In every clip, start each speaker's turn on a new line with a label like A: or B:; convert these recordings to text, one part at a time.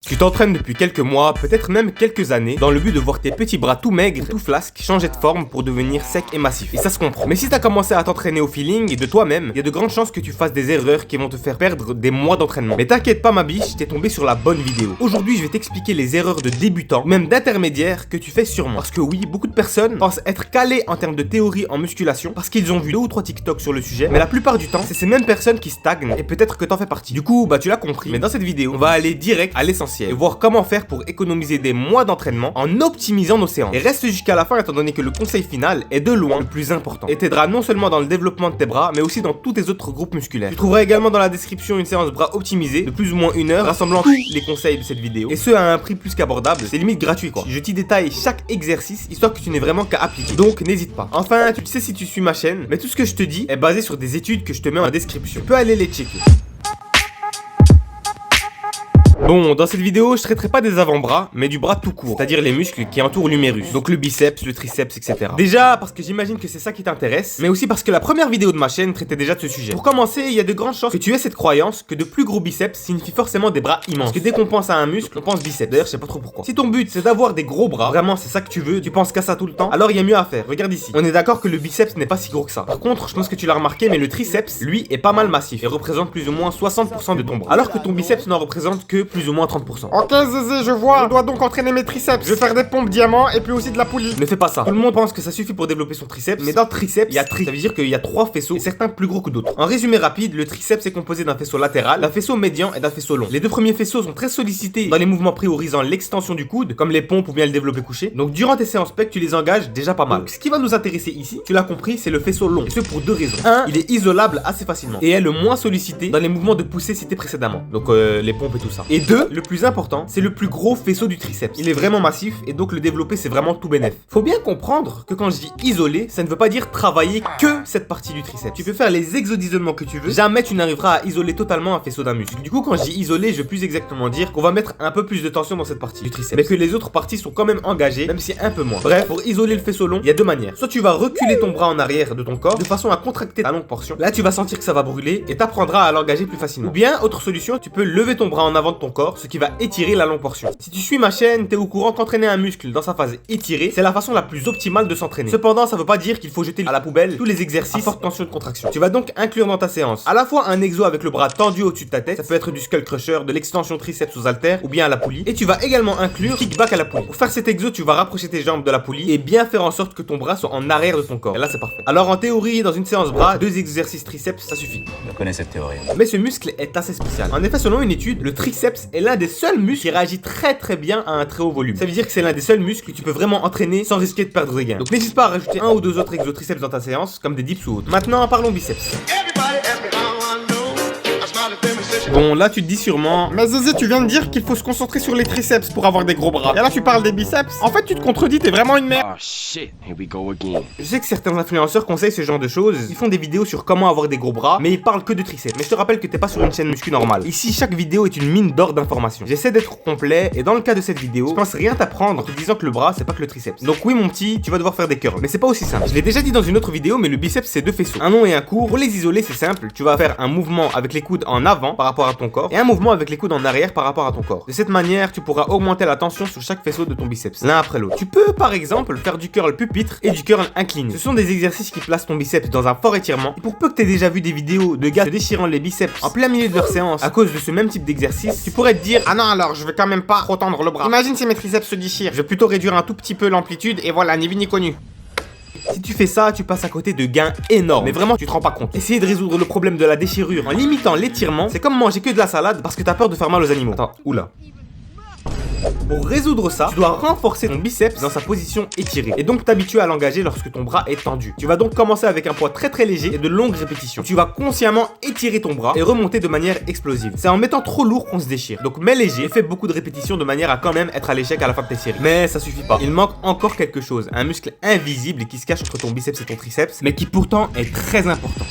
A: Tu t'entraînes depuis quelques mois, peut-être même quelques années, dans le but de voir tes petits bras tout maigres, tout flasques, changer de forme pour devenir sec et massif. Et ça se comprend. Mais si t'as commencé à t'entraîner au feeling et de toi-même, il y a de grandes chances que tu fasses des erreurs qui vont te faire perdre des mois d'entraînement. Mais t'inquiète pas ma biche, t'es tombé sur la bonne vidéo. Aujourd'hui, je vais t'expliquer les erreurs de débutants, ou même d'intermédiaires que tu fais sûrement. Parce que oui, beaucoup de personnes pensent être calées en termes de théorie en musculation, parce qu'ils ont vu 2 ou 3 TikTok sur le sujet, mais la plupart du temps, c'est ces mêmes personnes qui stagnent, et peut-être que t'en fais partie. Du coup, bah tu l'as compris, mais dans cette vidéo, on va aller direct à l'essentiel, et voir comment faire pour économiser des mois d'entraînement en optimisant nos séances. Et reste jusqu'à la fin étant donné que le conseil final est de loin le plus important et t'aidera non seulement dans le développement de tes bras mais aussi dans tous tes autres groupes musculaires. Tu trouveras également dans la description une séance bras optimisée de plus ou moins 1 heure rassemblant tous les conseils de cette vidéo et ce à un prix plus qu'abordable, c'est limite gratuit quoi. Je t'y détaille chaque exercice histoire que tu n'aies vraiment qu'à appliquer. Donc n'hésite pas. Enfin, tu sais si tu suis ma chaîne, mais tout ce que je te dis est basé sur des études que je te mets en description. Tu peux aller les checker. Bon, dans cette vidéo, je traiterai pas des avant-bras, mais du bras tout court, c'est-à-dire les muscles qui entourent l'humérus, donc le biceps, le triceps, etc. Déjà, parce que j'imagine que c'est ça qui t'intéresse, mais aussi parce que la première vidéo de ma chaîne traitait déjà de ce sujet. Pour commencer, il y a de grandes chances que tu aies cette croyance que de plus gros biceps signifie forcément des bras immenses. Parce que dès qu'on pense à un muscle, on pense biceps. D'ailleurs, je sais pas trop pourquoi. Si ton but c'est d'avoir des gros bras, vraiment c'est ça que tu veux, tu penses qu'à ça tout le temps, alors il y a mieux à faire. Regarde ici. On est d'accord que le biceps n'est pas si gros que ça. Par contre, je pense que tu l'as remarqué, mais le triceps, lui, est pas mal massif et représente plus ou moins 60% de ton bras. Alors que ton biceps n'en représente que plus ou moins 30%.
B: Ok Zézé, je vois, je dois donc entraîner mes triceps. Je vais faire des pompes diamants et puis aussi de la poulie.
A: Ne fais pas ça. Tout le monde pense que ça suffit pour développer son triceps, mais dans le triceps, il y a tri. Ça veut dire qu'il y a 3 faisceaux et certains plus gros que d'autres. En résumé rapide, le triceps est composé d'un faisceau latéral, d'un faisceau médian et d'un faisceau long. Les 2 premiers faisceaux sont très sollicités dans les mouvements priorisant l'extension du coude, comme les pompes ou bien le développé couché. Donc durant tes séances pec, tu les engages déjà pas mal. Donc, ce qui va nous intéresser ici, tu l'as compris, c'est le faisceau long. Et ce pour 2 raisons. 1, il est isolable assez facilement et est le moins sollicité dans les mouvements de poussée cités précédemment. Donc les pompes et tout ça. Et 2, le plus important, c'est le plus gros faisceau du triceps. Il est vraiment massif et donc le développer c'est vraiment tout bénef. Faut bien comprendre que quand je dis isoler, ça ne veut pas dire travailler que cette partie du triceps. Tu peux faire les exos d'isolement que tu veux, jamais tu n'arriveras à isoler totalement un faisceau d'un muscle. Du coup quand je dis isoler, je veux plus exactement dire qu'on va mettre un peu plus de tension dans cette partie du triceps, mais que les autres parties sont quand même engagées, même si un peu moins. Bref, pour isoler le faisceau long, il y a 2 manières. Soit tu vas reculer ton bras en arrière de ton corps de façon à contracter ta longue portion. Là tu vas sentir que ça va brûler et t'apprendras à l'engager plus facilement. Ou bien autre solution, tu peux lever ton bras en avant de ton corps, ce qui va étirer la longue portion. Si tu suis ma chaîne, t'es au courant qu'entraîner un muscle dans sa phase étirée, c'est la façon la plus optimale de s'entraîner. Cependant, ça veut pas dire qu'il faut jeter à la poubelle tous les exercices à forte tension de contraction. Tu vas donc inclure dans ta séance à la fois un exo avec le bras tendu au-dessus de ta tête, ça peut être du skull crusher, de l'extension triceps aux haltères ou bien à la poulie, et tu vas également inclure kickback à la poulie. Pour faire cet exo, tu vas rapprocher tes jambes de la poulie et bien faire en sorte que ton bras soit en arrière de ton corps. Et là, c'est parfait. Alors en théorie, dans une séance bras, 2 exercices triceps, ça suffit.
C: Je connais cette théorie.
A: Mais ce muscle est assez spécial. En effet, selon une étude, le triceps est l'un des seuls muscles qui réagit très bien à un très haut volume. Ça veut dire que c'est l'un des seuls muscles que tu peux vraiment entraîner sans risquer de perdre des gains. Donc n'hésite pas à rajouter 1 ou 2 autres exos triceps dans ta séance, comme des dips ou autres. Maintenant, parlons biceps. Bon, là tu te dis sûrement,
B: Mais Zézé, tu viens de dire qu'il faut se concentrer sur les triceps pour avoir des gros bras. Et là tu parles des biceps. En fait tu te contredis, t'es vraiment une merde.
D: Oh shit, here we go again.
A: je sais que certains influenceurs conseillent ce genre de choses, ils font des vidéos sur comment avoir des gros bras, mais ils parlent que de triceps. Mais je te rappelle que t'es pas sur une chaîne muscu normale. Ici, chaque vidéo est une mine d'or d'informations. J'essaie d'être complet, et dans le cas de cette vidéo, je pense rien t'apprendre en te disant que le bras c'est pas que le triceps. Donc oui mon petit, tu vas devoir faire des curls, mais c'est pas aussi simple. Je l'ai déjà dit dans une autre vidéo, mais le biceps c'est 2 faisceaux, un long et un court. Pour les isoler c'est simple, tu vas faire un mouvement avec les coudes en avant par rapport à ton corps, et un mouvement avec les coudes en arrière par rapport à ton corps. De cette manière, tu pourras augmenter la tension sur chaque faisceau de ton biceps, l'un après l'autre. Tu peux par exemple faire du curl pupitre et du curl incliné. Ce sont des exercices qui placent ton biceps dans un fort étirement, et pour peu que t'aies déjà vu des vidéos de gars se déchirant les biceps en plein milieu de leur séance à cause de ce même type d'exercice, tu pourrais te dire
B: Ah non alors, je vais quand même pas trop tendre le bras. Imagine si mes triceps se déchirent. Je vais plutôt réduire un tout petit peu l'amplitude et voilà, ni vu ni connu.
A: si tu fais ça, tu passes à côté de gains énormes. Mais vraiment, tu te rends pas compte. Essayer de résoudre le problème de la déchirure en limitant l'étirement, c'est comme manger que de la salade parce que t'as peur de faire mal aux animaux. Attends, oula. Pour résoudre ça, tu dois renforcer ton biceps dans sa position étirée et donc t'habituer à l'engager lorsque ton bras est tendu. Tu vas donc commencer avec un poids très léger et de longues répétitions. Tu vas consciemment étirer ton bras et remonter de manière explosive. C'est en mettant trop lourd qu'on se déchire. Donc mets léger et fais beaucoup de répétitions de manière à quand même être à l'échec à la fin de tes séries. Mais ça suffit pas. Il manque encore quelque chose, un muscle invisible qui se cache entre ton biceps et ton triceps, mais qui pourtant est très important.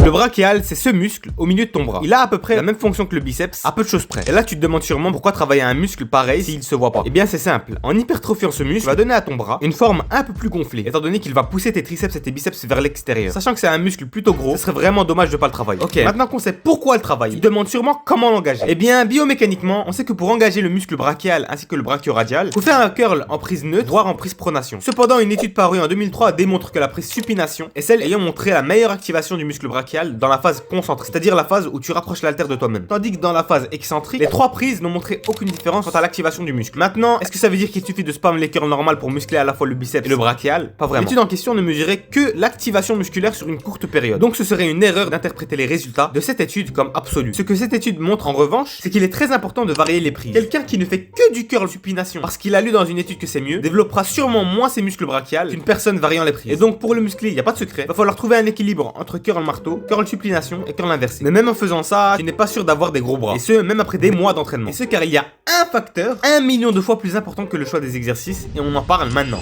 A: Le brachial, c'est ce muscle au milieu de ton bras. Il a à peu près la même fonction que le biceps, à peu de choses près. Et là, tu te demandes sûrement pourquoi travailler un muscle pareil s'il se voit pas. Eh bien, c'est simple. En hypertrophiant ce muscle, tu vas donner à ton bras une forme un peu plus gonflée, étant donné qu'il va pousser tes triceps et tes biceps vers l'extérieur. Sachant que c'est un muscle plutôt gros, ce serait vraiment dommage de pas le travailler. Ok, maintenant qu'on sait pourquoi le travailler, tu te demandes sûrement comment l'engager. Eh bien, biomécaniquement, on sait que pour engager le muscle brachial ainsi que le brachioradial, faut faire un curl en prise neutre, voire en prise pronation. Cependant, une étude parue en 2003 démontre que la prise supination est celle ayant montré la meilleure activation du muscle brachial dans la phase concentrique, c'est-à-dire la phase où tu rapproches l'haltère de toi-même. Tandis que dans la phase excentrique, les 3 prises n'ont montré aucune différence quant à l'activation du muscle. Maintenant, est-ce que ça veut dire qu'il suffit de spam les curls normales pour muscler à la fois le biceps et le brachial? Pas vraiment. L'étude en question ne mesurait que l'activation musculaire sur une courte période. Donc ce serait une erreur d'interpréter les résultats de cette étude comme absolus. Ce que cette étude montre en revanche, c'est qu'il est très important de varier les prises. Quelqu'un qui ne fait que du curl supination parce qu'il a lu dans une étude que c'est mieux, développera sûrement moins ses muscles brachiales qu'une personne variant les prises. Et donc pour le muscler, il n'y a pas de secret. Va falloir trouver un équilibre entre curl marteau, curl supination et curl inversé. Mais même en faisant ça, tu n'es pas sûr d'avoir des gros bras. Et ce, même après des mois d'entraînement. Et ce car il y a un facteur 1 million de fois plus important que le choix des exercices et on en parle maintenant.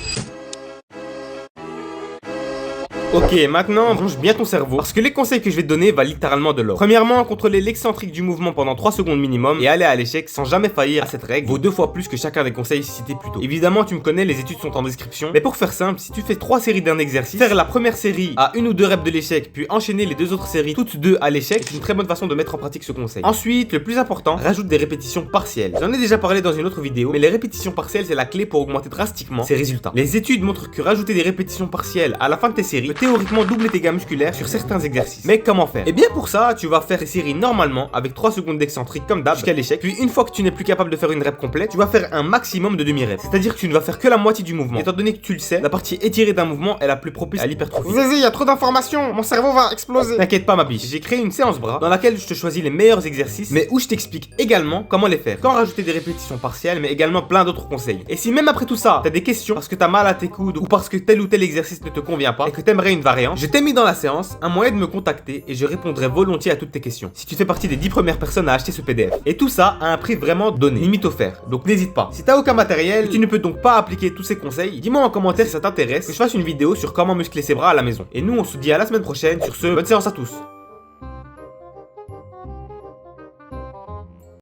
A: Ok, maintenant, range bien ton cerveau, parce que les conseils que je vais te donner valent littéralement de l'or. Premièrement, contrôler l'excentrique du mouvement pendant 3 secondes minimum et aller à l'échec sans jamais faillir à cette règle vaut 2 fois plus que chacun des conseils cités plus tôt. Évidemment, tu me connais, les études sont en description, mais pour faire simple, si tu fais 3 séries d'un exercice, faire la première série à 1 ou 2 reps de l'échec, puis enchaîner les 2 autres séries, toutes 2 à l'échec, c'est une très bonne façon de mettre en pratique ce conseil. Ensuite, le plus important, rajoute des répétitions partielles. J'en ai déjà parlé dans une autre vidéo, mais les répétitions partielles, c'est la clé pour augmenter drastiquement ses résultats. Les études montrent que rajouter des répétitions partielles à la fin de tes séries peut théoriquement doubler tes musculaire sur certains exercices. Mais comment faire? Et bien pour ça, tu vas faire tes séries normalement avec 3 secondes d'excentrique comme d'hab jusqu'à l'échec. Puis une fois que tu n'es plus capable de faire une rep complète, tu vas faire un maximum de demi-rep. C'est-à-dire que tu ne vas faire que la moitié du mouvement. Étant donné que tu le sais, la partie étirée d'un mouvement est la plus propice à l'hypertrophie.
B: Zézé, il y a trop d'informations, mon cerveau va exploser.
A: T'inquiète pas ma biche, j'ai créé une séance bras dans laquelle je te choisis les meilleurs exercices, mais où je t'explique également comment les faire, quand rajouter des répétitions partielles, mais également plein d'autres conseils. Et si même après tout ça, t'as des questions parce que t'as mal à tes coudes ou parce que tel ou tel exercice ne te convient pas et que t'aimerais une variante, je t'ai mis dans la séance un moyen de me contacter et je répondrai volontiers à toutes tes questions. Si tu fais partie des 10 premières personnes à acheter ce PDF. Et tout ça à un prix vraiment donné, limite offert. Donc n'hésite pas. Si t'as aucun matériel, et tu ne peux donc pas appliquer tous ces conseils, dis-moi en commentaire si ça t'intéresse que je fasse une vidéo sur comment muscler ses bras à la maison. Et nous on se dit à la semaine prochaine. Sur ce, bonne séance à tous.